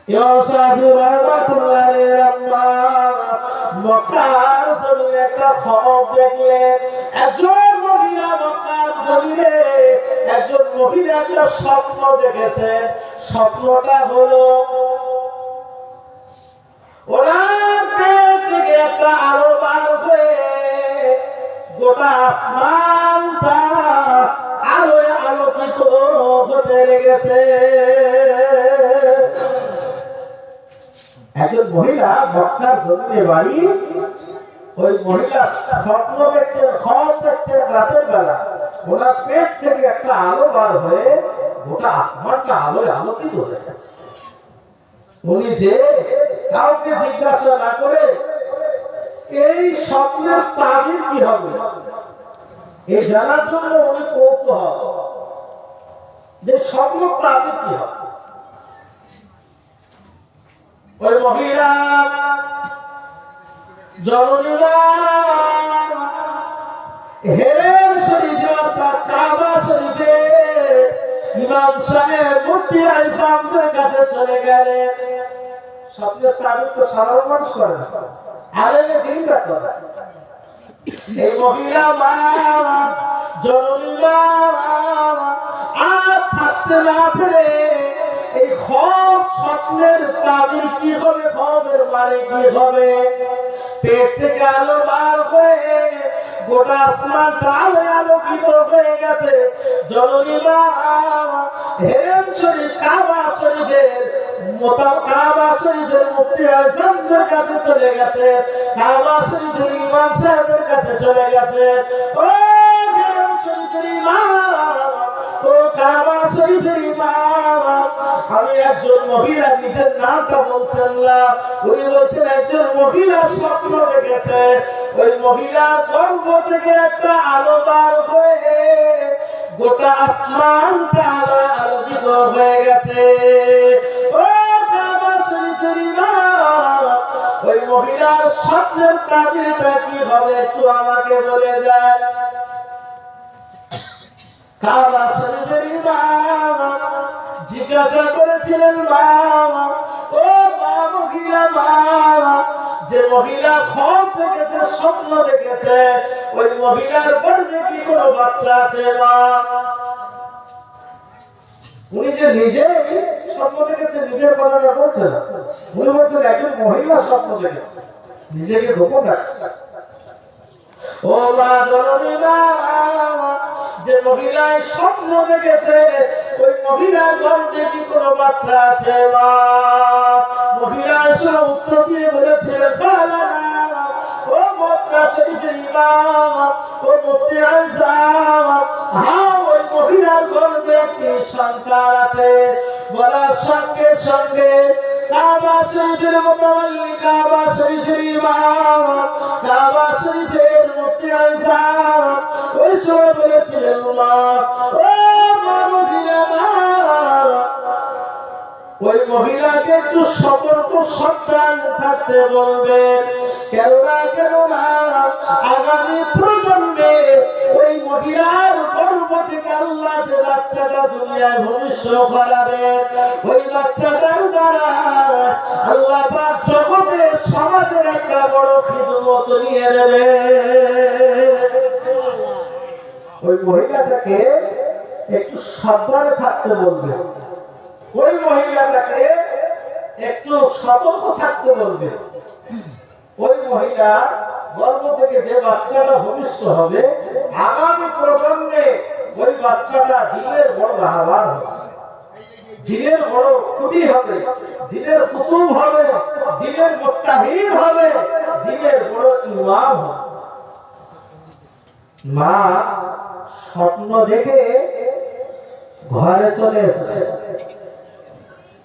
ইমাম শাফি রাহমাতুল্লাহ মক্কার জমিনে একটা খবর দেখলেন। একজন মহিলা মক্কার জমিনে একজন মহিলা একটা স্বপ্ন দেখেছেন। স্বপ্নটা হলো ওনার পেট থেকে একটা আলো বার হয়ে গোটা আসমানটা আলোয় আলোকিত হতে লেগেছে। একজন মহিলা মক্কার জমিনে বাড়ি, ওই মহিলা স্বপ্ন দেখছেন, খবর দেখছেন রাতের বেলা, ওনার পেট থেকে একটা আলো বার হয়ে গোটা আসমানটা আলোয় আলোকিত হয়ে গেছে। উনি যে কাউকে জিজ্ঞাসা না করে এই স্বপ্নের তাবির কি হবে এই জানার জন্য উনি কৌতূহল যে স্বপ্ন তাবির কি হবে। ওই মহিলা জননীরা হেরেম শরীফে অর্থাৎ কাবা শরীফে ইমাম সাহেব মুফতি আইসামদের কাছে চলে গেলেন। স্বপ্নের তাবির তো সাধারণ মানুষ করে না, আলেমে দিনরা করে। এই মহিলা মা জননী মা আর থাকতে না পেরে এই খব স্বপ্নের তাবির কি হবে, খবের মানে কি হবে, পেট থেকে আলো বার হয়ে গোটা আসমানটা আলোয় আলোকিত হয়ে গেছে। জননী মা হেরেম শরীফ কাবা শরীফের কাবা শরীফের মুফতি আজমের কাছে চলে গেছে, কাবা শরীফের ইমাম সাহেবের কাছে চলে গেছে। ও হেরেম শরীফের ইমাম, ও কাবা শরীফের ইমাম, আমি একজন মহিলা, নিজের নামটা বলছেন না, উনি বলছেন একজন মহিলা স্বপ্ন দেখেছে। ওই মহিলা গর্ভ থেকে একটা আলো বার হয়ে গোটা আসমানটা আলোয় আলোকিত হয়ে গেছে। ও কাবা শরীফের ইমাম, ওই মহিলার স্বপ্নের তাবিরটা কি হবে একটু আমাকে বলে দেন। কাবা শরীফের ইমাম জিজ্ঞাসা করেছিলেন, মা ও মা মহিলা মা, যে মহিলা খব দেখেছে, স্বপ্ন দেখেছে, ওই মহিলার গর্ভে কি কোনো বাচ্চা আছে মা? উনি যে নিজে স্বপ্ন দেখেছে, নিজের কথাটা বলছেন, উনি বলছেন একজন মহিলা স্বপ্ন দেখেছে, নিজেকে গোপন রাখছে। ও মা জননী মা, যে মহিলায় স্বপ্ন দেখেছে ওই মহিলার গর্ভে কি কোনো বাচ্চা আছে মা? মহিলা এসে উত্তর দিয়ে বলেছিলেন, ও মক্কা শরীফের ইমাম, ও মুফতি আজম, হ্যাঁ ওই মহিলার গর্ভে একটি সন্তান আছে। বলার সঙ্গে সঙ্গে কাবা শরীফের মুতাওয়াল্লি, কাবা শরীফের ইমাম, কাবা শরীফের মুফতি আজম ওই সময় বলেছিলেন, মা ও মা মহিলা মা, ওই মহিলাকে একটু সতর্ক সাবধান থাকতে বলবেন। কেননা আগামী প্রজন্মে ওই মহিলার গর্ভ থেকে আল্লাহ যে বাচ্চাটা দুনিয়ায় ভূমিষ্ঠ করাবে, ওই বাচ্চাটার দ্বারা আল্লাহ পাক জগতে সমাজের একটা বড় খিদমত নিয়ে নেবে। ওই মহিলাটাকে একটু সাবধানে থাকতে বলবে, ওই মহিলাটাকে একটু সতর্ক থাকতে বলবে। ওই মহিলা গর্ভ থেকে যে বাচ্চাটা ভূমিষ্ঠ হবে, আগামী প্রজন্মে ওই বাচ্চাটা দিনের বড় লাভবান হবে, দিনের বড় খুঁটি হবে, দিনের কুতুব হবে, দিনের মুস্তাহিদ হবে, দিনের বড় ইমাম হবে। মা স্বপ্ন দেখে ঘরে চলে এসেছে।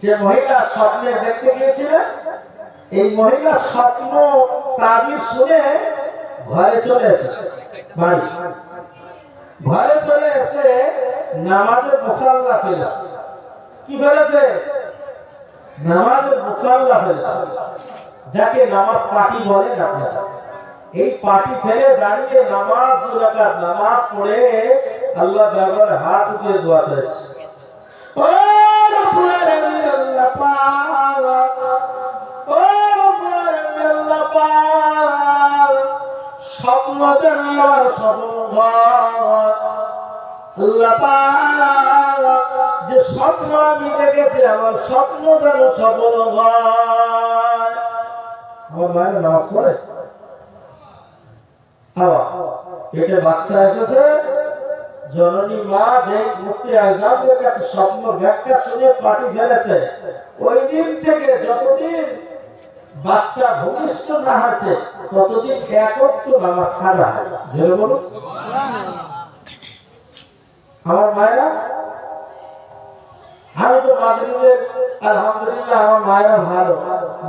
যে মহিলা স্বপ্নে দেখতে গিয়েছিলেন, এই মহিলা স্বপ্ন তাবির শুনে ঘরে চলে এসেছে। বাড়ি ঘরে চলে এসে নামাজের মুসাল্লা ফেলেছে। কি ফেলেছে? নামাজের মুসাল্লা ফেলেছে, যাকে নামাজ পাটি বলেন আপনারা। এই পাটি ফেলে দাঁড়িয়ে নামাজ, 2 রাকাত নামাজ পড়ে আল্লাহ দরবারে হাত উঠিয়ে দোয়া চাইছে। ও রব্বুল আলামিন, আল্লাহ পাক স্বপ্ন যেন আমার সফল হয়। আল্লাহ পাক যে স্বপ্ন আমি দেখেছি আমার স্বপ্ন যেন সফল হয়। আমার মায়ের নামাজ পড়ে পেটে বাচ্চা এসেছে, জননী মা যে মুফতি আযমের কাছে স্বপ্ন ব্যাখ্যা শুনে পাটি ফেলেছে, ওই দিন থেকে যতদিন বাচ্চা ভূমিষ্ঠ না হচ্ছে ততদিন একত্র নামাজ খাওয়া হয়। জোরে বলুন আমার মায়েরা। আমি তো মাগরিবের আলহামদুলিল্লাহ আমার মায়েরা ভালো,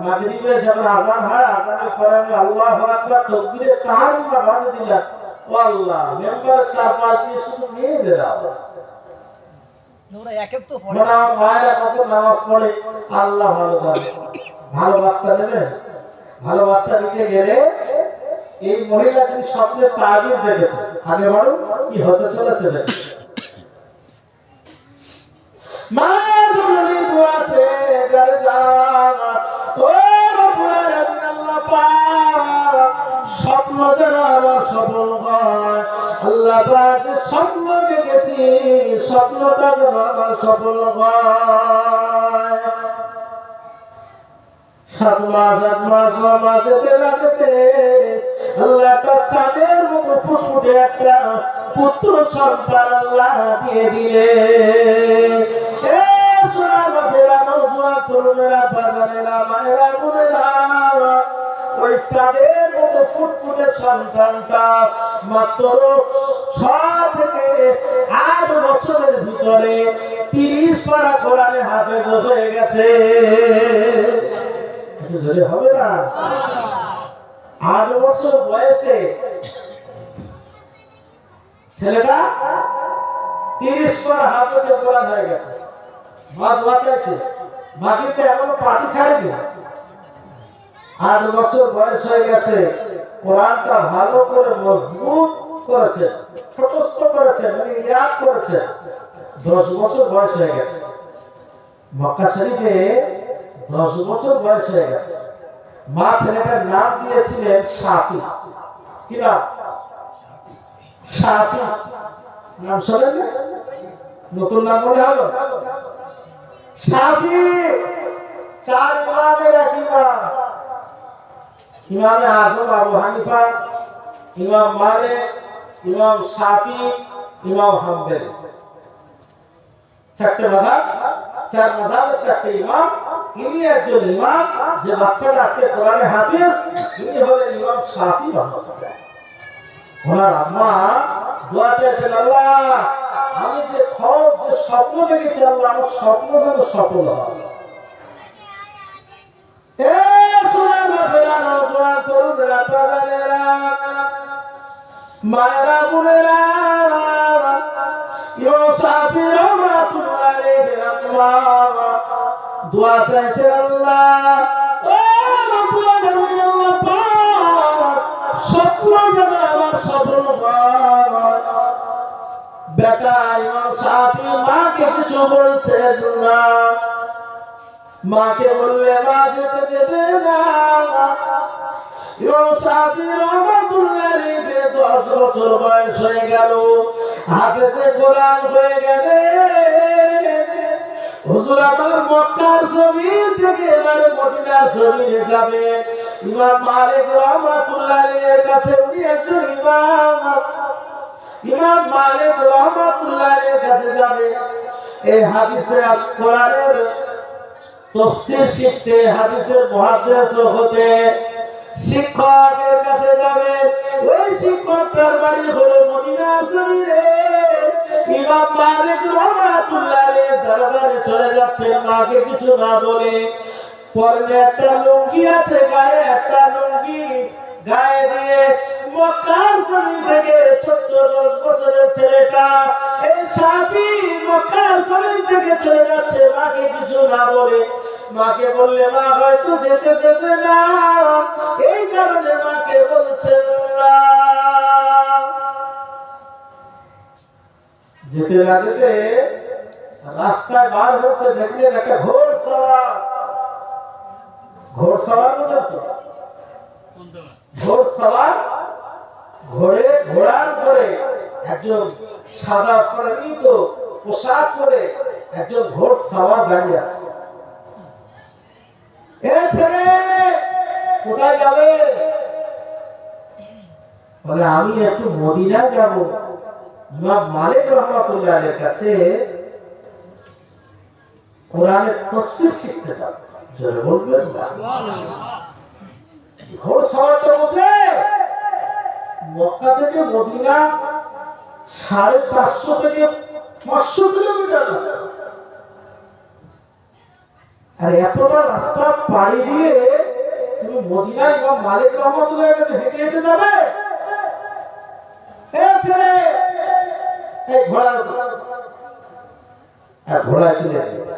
মাগরিবে যখন আযান হয় আযানের পরে আমি আল্লাহু আকবার তাকবীরে তাহরিমা বাঁধে দিলাম, ও আল্লাহ মেম্বার চাপা দিয়ে শুধু মেয়েদের আওয়াজ। ওরা একের তো পড়ে না, মায়েরা কত নামাজ পড়ে আল্লাহ ভালো জানে। ভালো বাচ্চা নেবে, ভালো বাচ্চা নিতে গেলে এই মহিলা তিনি স্বপ্নে তাবির দেখেছে, আগে বলো কি হতে চলেছে দেখে। মা জননী দোয়াছে করে যান, ও রব্বুল আলামিন আল্লাহ পাক স্বপ্ন যেন আমার সফল হয়। আল্লাহ পাক স্বপ্ন দেখেছি, স্বপ্নটা যেন আমার সফল হয়। 7 মাস 8 মাস 9 মাস যেতে যেতে আল্লাহ তার চাঁদের মতো ফুটফুটে একটা পুত্র সন্তান আল্লাহ দিয়ে দিলে। ওই চাঁদের মতো ফুটফুটে সন্তানটা মাত্র 6 থেকে 8 বছরের ভিতরে 30 পারা কোরআনে হাফেজ হয়ে গেছে। হবে না? 8 বছর বয়সে ছেলেটা 30 পারা হাফেজ কোরআন হয়ে গেছে। মা দোয়া চাইছে, মাকে এখনো পাটি ছাড়েনি। 8 বছর বয়স হয়ে গেছে, কোরআনটা ভালো করে মজবুত করেছে, ছোটস্থ করেছে, মানে ইয়াদ করেছে। 10 বছর বয়স হয়ে গেছে, মক্কা শরীফে 10 বছর বয়স হয়ে গেছে। মা ছেলেটার নাম দিয়েছিলেন শাফি। কি নাম? শাফি। নাম শোনেন না? নতুন নাম মনে হলো শাফি। 4 ইমামের এক ইমাম, ইমামে আযম আবু হানিফা, ইমাম মালিক, ইমাম শাফি, ইমাম হাম্বলি। 4টে মাযহাব, 4 মাযহাবের 4টে ইমাম। ইনি একজন ইমাম, যে বাচ্চাটা আজকে কোরআনে হাফেজ, ইনি হলেন ইমাম শাফি রাহমাতুল্লাহ। ওনার আম্মা দোয়া চেয়েছেন, আল্লাহ আমি যে স্বপ্ন দেখেছি আল্লাহ আমার স্বপ্ন যেন সফল হয়। মায়েরা বোনেরা, দোয়া চাইছে আল্লাহ স্বপ্ন যেন আমার সফল হয়। বেটা ইমাম শাফি মাকে কিছু বলছেন না, মাকে বললে মা যেতে দেবে না। ইমাম শাফি রাহমাতুল্লাহ আলাইহি 10 বছর বয়স হয়ে গেল, হাফেজে কোরআন হয়ে গেলে। হুজুর আমার মক্কার জমিন থেকে এবারে মদিনার জমিনে যাবে। ইমাম মালিক রাহমাতুল্লাহ আলাইহির কাছে উনি একজন ইমাম, ইমাম মালিক রাহমাতুল্লাহ আলাইহির কাছে যাবে এই হাদিসে কোরআনের তাফসীর শিখতে, হাদিসের মুহাদ্দিস হতে। শিক্ষকের কাছে যাবে, ওই শিক্ষক তার বাড়ি হলো মদিনার জমিনে। ইমাম মালিক রাহমাতুল্লাহ আলাইহির দরবারে চলে যাচ্ছেন, মাকে কিছু না বলে। পরনে একটা লুঙ্গি আছে, গায়ে একটা লুঙ্গি গায়ে দিয়ে মক্কার জমিন থেকে ছোট্ট 10 বছরের ছেলেটা এই শাফি মক্কার জমিন থেকে চলে যাচ্ছে, মাকে কিছু না বলে। মাকে বললে মা হয়তো যেতে দেবে না, এই কারণে মাকে বলছেন না। যেতে না যেতে রাস্তায় বার হচ্ছে, দেখলেন একটা ঘোড়সওয়ার। ঘোড়সওয়ার বুঝেন তো? ঘোড়সওয়ার ঘোড়ার পরে একজন সাদা পরিহিত পোশাক পরে একজন ঘোড় সাওয়ার দাঁড়িয়ে আছে। এ ছেলে কোথায় যাবে? বলে আমি একটু মদিনা যাব, ইমাম মালিক রহমাতুল্লাহ আলাইহির কাছে কোরআনের তাফসীর শিখতে যাব। জোরে বলবেন সুবহানাল্লাহ। ঘোড় সাওয়ারটা বলছে মক্কা থেকে মদিনা 450 থেকে 500 কিলোমিটার রাস্তা। আর এতটা রাস্তা পাড়ি দিয়ে তুমি মদিনা ইমাম মালিক রহমাতুল্লাহ কাছে হেঁটে হেঁটে যাবে? এ ছেলে এই ঘোড়া তুলে নিয়েছে।